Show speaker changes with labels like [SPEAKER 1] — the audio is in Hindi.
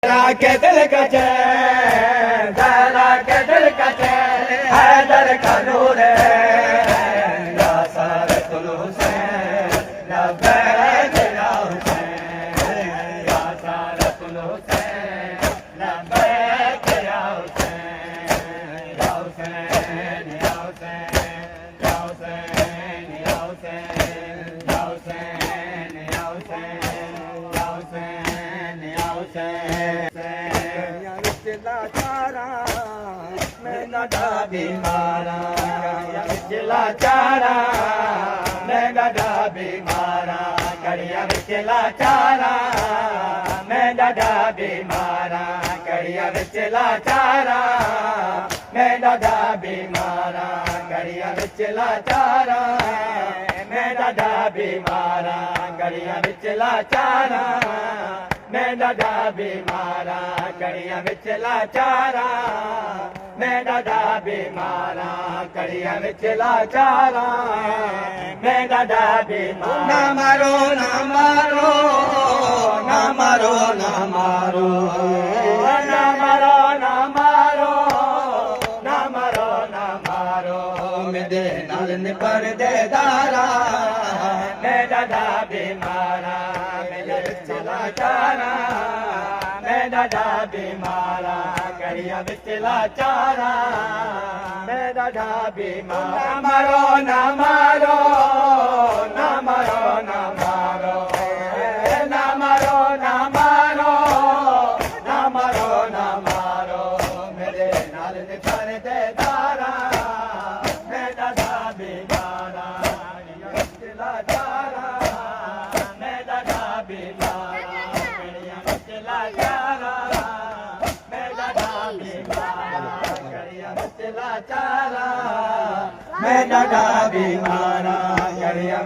[SPEAKER 1] के दिल का चैन, जरा के दिल का चैन, हैदर का नूर है या सारतुल हुसैन, लब्बैक या हुसैन, या सारतुल हुसैन, लब्बैक या हुसैन, या हुसैन, या हुसैन, या हुसैन, या हुसैन, या हुसैन, या हुसैन, या हुसैन, या हुसैन। लाचारा मैं गदा बीमारा, लाचारा मैं गदा बीमारा, कड़िया बिच लाचारा मैं गदा बीमारा, कड़िया बिच लाचारा मैं गदा बीमारा, कड़िया बिच लाचारा मैं गदा बीमारा, कड़िया बिच लाचारा मैं दादा बीमारा, कड़िया बिच लाचारा मैं दादा बीमारा, कड़िया बिच लाचारा मैं दादा बीमारा। ना मारो ना मारो ना मारो ना मारो ना मारो ना मारो ना मारो ना मारो, मेरे नाल निपर दे दारा मैं दादा बीमारा, मेरे बिच लाचारा मैं दादा बीमारा, कड़िया बिच लाचारा मैं दादा बीमारा। ना मारो ना मारो ना मारो ना मारो ना मारो ना मारो ना मारो ना मारो, मेरे नाल निपर दे दारा मैं दादा बीमारा, कड़िया बिच लाचारा मैं दादा बीमारा, कड़िया बिच लाचारा मैं दादा बीमारा, कड़िया बिच लाचारा मैं दादा बीमारा, कड़िया